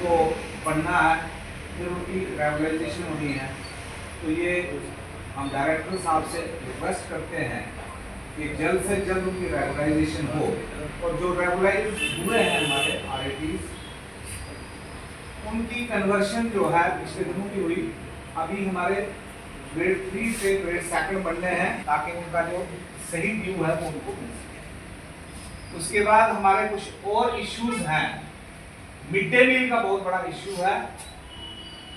उनको पढ़ना है, फिर उनकी रेगुलराइजेशन होनी है। तो ये हम डायरेक्टर साहब से रिक्वेस्ट करते हैं कि जल्द से जल्द उनकी रेगुलराइजेशन हो, और जो रेगुलराइज हुए हैं हमारे RITs, उनकी कन्वर्शन जो है पिछले दिनों की हुई, अभी हमारे ग्रेड 3 से ग्रेड 2 बनने हैं, ताकि उनका जो सही व्यू है वो उनको मिल सके। उसके बाद हमारे कुछ और इश्यूज हैं। मिड डे मील का बहुत बड़ा इश्यू है।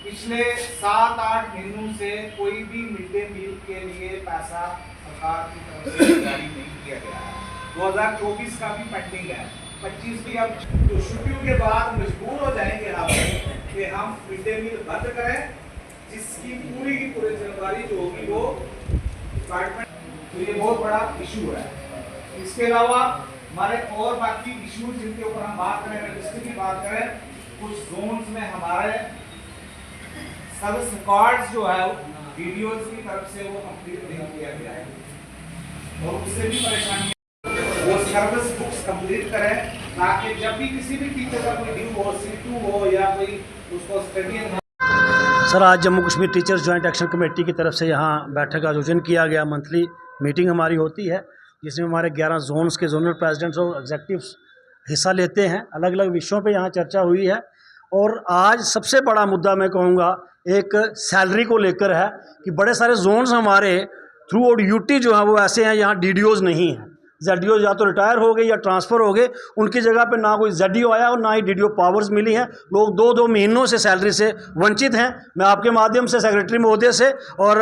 पिछले 7-8 महीनों से कोई भी मिड डे मील के लिए पैसा सरकार की तरफ से जारी नहीं किया गया है। 2024 का भी पेंडिंग है, 25 की। अब तो छुट्टियों के बाद मजबूर हो जाएंगे आप कि हम मिड डे मील बंद करें, जिसकी पूरी की पूरी जिम्मेदारी जो होगी वो डिपार्टमेंट। तो ये बहुत बड़ा इशू है। इसके अलावा हमारे और बाकी इशू जिनके ऊपर हम बात करें, रजिस्ट्री की बात करें, कुछ जोन्स में हमारे सर्विस रिकॉर्ड्स जो है वीडियोज की तरफ से वो कंप्लीट नहीं किया गया है, और उससे भी परेशानी है। वो सर्विस बुक्स कंप्लीट करें, ताकि जब भी किसी भी टीचर का कोई ड्यू हो, C2 हो या कोई उसको स्टडी। सर, आज Jammu Kashmir teachers joint action committee की तरफ से यहाँ बैठक का आयोजन किया गया। मंथली मीटिंग हमारी होती है, जिसमें हमारे 11 जोन्स के जोनल प्रेसिडेंट्स और एग्जेक्टिव्स हिस्सा लेते हैं। अलग अलग विषयों पे यहाँ चर्चा हुई है, और आज सबसे बड़ा मुद्दा मैं कहूँगा एक सैलरी को लेकर है कि बड़े सारे जोन्स हमारे थ्रू आउट यूटी जो है वो ऐसे हैं, यहाँ DDOs नहीं हैं। ZDO या तो रिटायर हो गए या ट्रांसफ़र हो गए, उनकी जगह पे ना कोई ZDO आया और ना ही DDO पावर्स मिली हैं। लोग 2-2 महीनों से सैलरी से वंचित हैं। मैं आपके माध्यम से सेक्रेटरी महोदय से और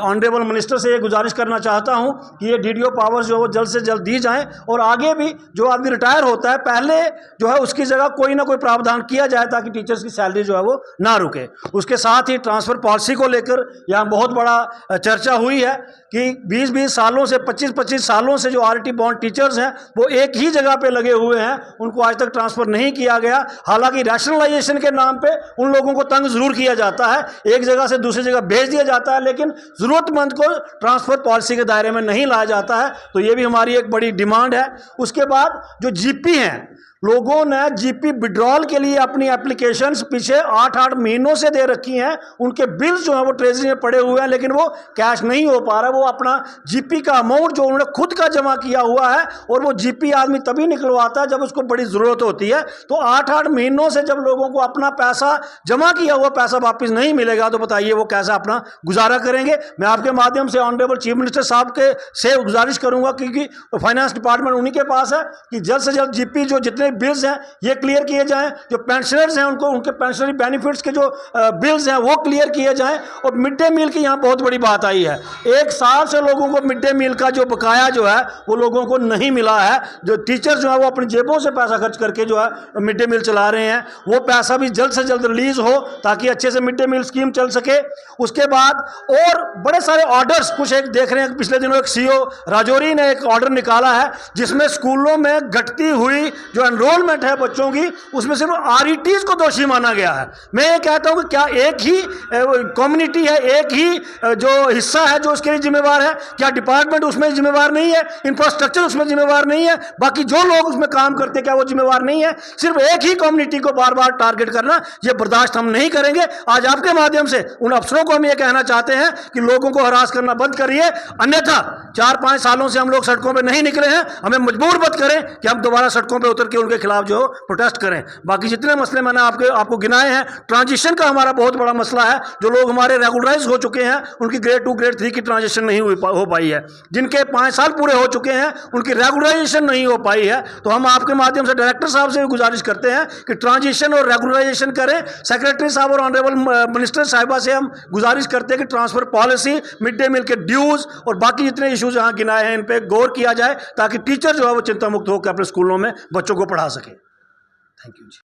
ऑनरेबल मिनिस्टर से ये गुजारिश करना चाहता हूं कि ये DDO पावर्स जो है वो जल्द से जल्द दी जाएं, और आगे भी जो आदमी रिटायर होता है पहले जो है उसकी जगह कोई ना कोई प्रावधान किया जाए, ताकि टीचर्स की सैलरी जो है वो ना रुके। उसके साथ ही ट्रांसफ़र पॉलिसी को लेकर यहाँ बहुत बड़ा चर्चा हुई है कि 20-20 सालों से 25-25 सालों से जो RT बॉन्ड टीचर्स हैं वो एक ही जगह पे लगे हुए हैं, उनको आज तक ट्रांसफ़र नहीं किया गया। हालांकि रैशनलाइजेशन के नाम पे उन लोगों को तंग ज़रूर किया जाता है, एक जगह से दूसरी जगह भेज दिया जाता है, लेकिन ज़रूरतमंद को ट्रांसफ़र पॉलिसी के दायरे में नहीं लाया जाता है। तो ये भी हमारी एक बड़ी डिमांड है। उसके बाद जो GP हैं, लोगों ने GP विड्रॉल के लिए अपनी एप्लीकेशंस पीछे 8-8 महीनों से दे रखी हैं। उनके बिल्स जो हैं वो ट्रेजरी में पड़े हुए हैं, लेकिन वो कैश नहीं हो पा रहा। वो अपना GP का अमाउंट जो उन्होंने खुद का जमा किया हुआ है, और वो GP आदमी तभी निकलवाता है जब उसको बड़ी ज़रूरत होती है। तो 8-8 महीनों से जब लोगों को अपना पैसा जमा किया हुआ पैसा वापस नहीं मिलेगा, तो बताइए वो कैसे अपना गुजारा करेंगे। मैं आपके माध्यम से ऑनरेबल चीफ मिनिस्टर साहब के से गुजारिश करूँगा, क्योंकि फाइनेंस डिपार्टमेंट उन्हीं के पास है, कि जल्द से जल्द GP जो जितने बिल्स हैं ये क्लियर किए जाएं। जो पेंशनर्स हैं उनको उनके पेंशनरी बेनिफिट्स के जो बिल्स हैं वो क्लियर किए जाएं। और मिड डे मील की यहाँ बहुत बड़ी बात आई है। 1 साल से लोगों को मिड डे मील का जो बकाया जो है वो लोगों को नहीं मिला है। जो टीचर्स जो है वो अपनी जेबों से पैसा खर्च करके जो है मिड डे मील चला रहे हैं, वो पैसा भी जल्द से जल्द रिलीज हो, ताकि अच्छे से मिड डे मील स्कीम चल सके। उसके बाद और बड़े सारे ऑर्डर्स कुछ एक देख रहे हैं, पिछले दिनों एक CO राजौरी ने एक ऑर्डर निकाला है, जिसमें स्कूलों में घटती हुई जो एनरोलमेंट है बच्चों की, उसमें सिर्फ RETs को दोषी माना गया है। मैं ये कहता हूं कि क्या एक ही कम्युनिटी है, एक ही जो हिस्सा है जो उसके लिए जिम्मेवार है? क्या डिपार्टमेंट उसमें जिम्मेवार नहीं है? इंफ्रास्ट्रक्चर उसमें जिम्मेवार नहीं है? बाकी जो लोग उसमें काम करते हैं क्या वो जिम्मेवार नहीं है? सिर्फ एक ही कम्युनिटी को बार बार टारगेट करना, ये बर्दाश्त हम नहीं करेंगे। आज आपके माध्यम से उन अफसरों को हम ये कहना चाहते हैं कि लोगों को हरास करना बंद करिए, अन्यथा 4-5 सालों से हम लोग सड़कों पर नहीं निकले हैं, हमें मजबूर मत करें कि हम दोबारा सड़कों पर उतर के उनके खिलाफ जो प्रोटेस्ट करें। बाकी जितने मसले मैंने आपको गिनाए हैं, ट्रांजिशन का हमारा बहुत बड़ा मसला है। जो लोग हमारे रेगुलराइज हो चुके हैं उनकी ग्रेड 2 ग्रेड 3 की ट्रांजिशन नहीं हो पाई है। जिनके 5 साल पूरे हो चुके हैं उनकी रेगुलराइजेशन नहीं हो पाई है। तो हम आपके माध्यम से डायरेक्टर साहब से भी गुजारिश करते हैं कि ट्रांजिशन और रेगुलराइजेशन करें। सेक्रेटरी साहब और ऑनरेबल मिनिस्टर साहिबा से हम गुजारिश करते हैं कि transfer policy, mid day meal के ड्यूज और बाकी जितने इशूज यहाँ गिनाए हैं इन पर गौर किया जाए, ताकि टीचर जो है वो चिंता मुक्त होकर अपने स्कूलों में बच्चों को पढ़ा सके। Thank you ji.